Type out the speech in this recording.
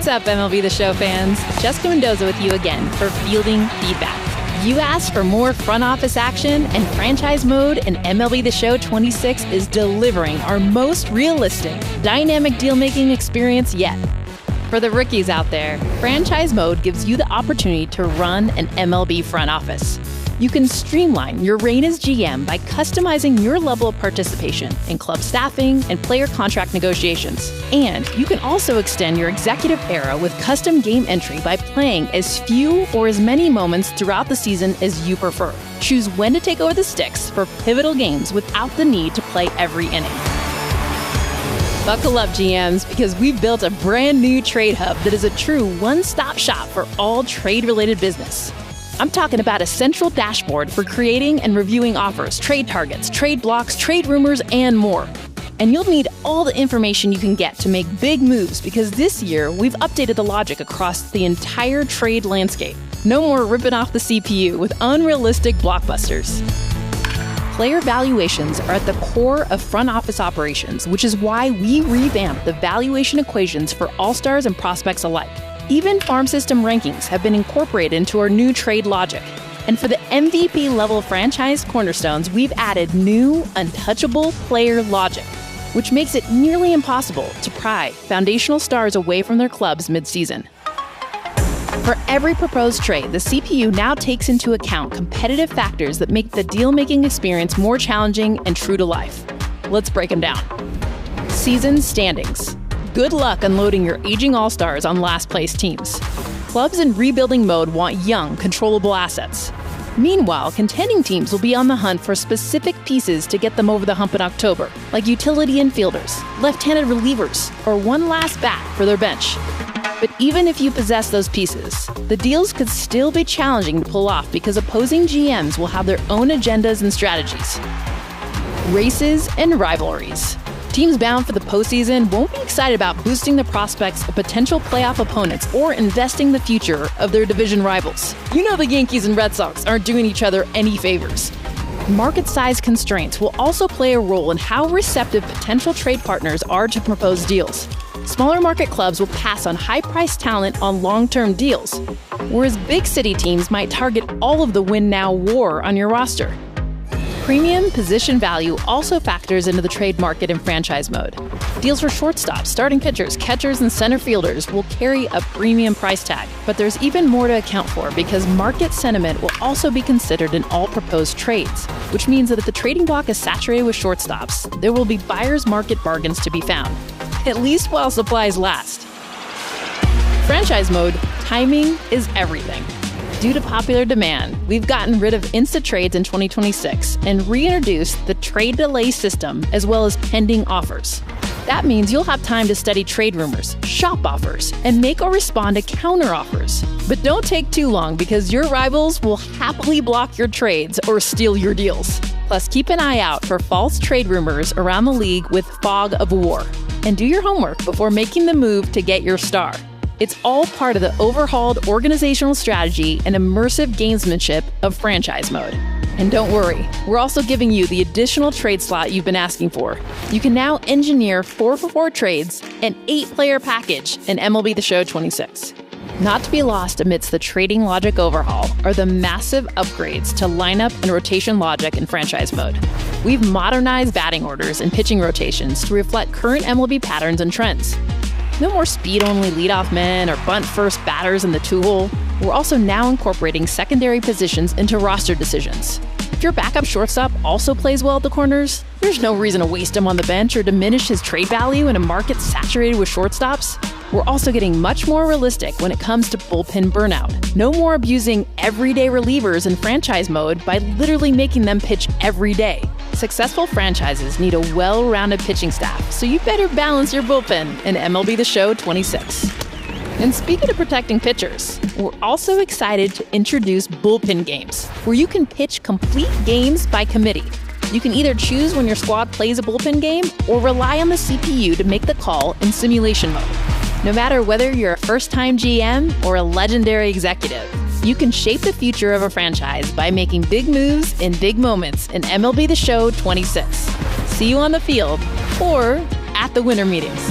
up, MLB The Show fans? Jessica Mendoza with you again for Fielding Feedback. You asked for more front office action, and Franchise Mode and MLB The Show 26 is delivering our most realistic, dynamic deal-making experience yet. For the rookies out there, Franchise Mode gives you the opportunity to run an MLB front office. You can streamline your reign as GM by customizing your level of participation in club staffing and player contract negotiations. And you can also extend your executive era with custom game entry by playing as few or as many moments throughout the season as you prefer. Choose when to take over the sticks for pivotal games without the need to play every inning. Buckle up, GMs, because we've built a brand new trade hub that is a true one-stop shop for all trade-related business. I'm talking about a central dashboard for creating and reviewing offers, trade targets, trade blocks, trade rumors, and more. And you'll need all the information you can get to make big moves because this year we've updated the logic across the entire trade landscape. No more ripping off the CPU with unrealistic blockbusters. Player valuations are at the core of front office operations, which is why we revamped the valuation equations for all-stars and prospects alike. Even farm system rankings have been incorporated into our new trade logic. And for the MVP level franchise cornerstones, we've added new, untouchable player logic, which makes it nearly impossible to pry foundational stars away from their clubs mid-season. For every proposed trade, the CPU now takes into account competitive factors that make the deal-making experience more challenging and true to life. Let's break them down. Season standings. Good luck unloading your aging all-stars on last-place teams. Clubs in rebuilding mode want young, controllable assets. Meanwhile, contending teams will be on the hunt for specific pieces to get them over the hump in October, like utility infielders, left-handed relievers, or one last bat for their bench. But even if you possess those pieces, the deals could still be challenging to pull off because opposing GMs will have their own agendas and strategies. Races and rivalries. Teams bound for the postseason won't be excited about boosting the prospects of potential playoff opponents or investing the future of their division rivals. You know the Yankees and Red Sox aren't doing each other any favors. Market size constraints will also play a role in how receptive potential trade partners are to proposed deals. Smaller market clubs will pass on high-priced talent on long-term deals, whereas big city teams might target all of the win-now war on your roster. Premium position value also factors into the trade market in franchise mode. Deals for shortstops, starting pitchers, catchers, and center fielders will carry a premium price tag. But there's even more to account for because market sentiment will also be considered in all proposed trades, which means that if the trading block is saturated with shortstops, there will be buyer's market bargains to be found, at least while supplies last. Franchise mode, timing is everything. Due to popular demand, we've gotten rid of Insta Trades in 2026 and reintroduced the trade delay system as well as pending offers. That means you'll have time to study trade rumors, shop offers, and make or respond to counter offers. But don't take too long because your rivals will happily block your trades or steal your deals. Plus, keep an eye out for false trade rumors around the league with fog of war. And do your homework before making the move to get your star. It's all part of the overhauled organizational strategy and immersive gamesmanship of franchise mode. And don't worry, we're also giving you the additional trade slot you've been asking for. You can now engineer 4-for-4 trades and 8-player package in MLB The Show 26. Not to be lost amidst the trading logic overhaul are the massive upgrades to lineup and rotation logic in franchise mode. We've modernized batting orders and pitching rotations to reflect current MLB patterns and trends. No more speed-only leadoff men or bunt-first batters in the two-hole. We're also now incorporating secondary positions into roster decisions. If your backup shortstop also plays well at the corners, there's no reason to waste him on the bench or diminish his trade value in a market saturated with shortstops. We're also getting much more realistic when it comes to bullpen burnout. No more abusing everyday relievers in franchise mode by literally making them pitch every day. Successful franchises need a well-rounded pitching staff, so you better balance your bullpen in MLB The Show 26. And speaking of protecting pitchers, we're also excited to introduce bullpen games, where you can pitch complete games by committee. You can either choose when your squad plays a bullpen game or rely on the CPU to make the call in simulation mode. No matter whether you're a first-time GM or a legendary executive, you can shape the future of a franchise by making big moves in big moments in MLB The Show 26. See you on the field or at the winter meetings.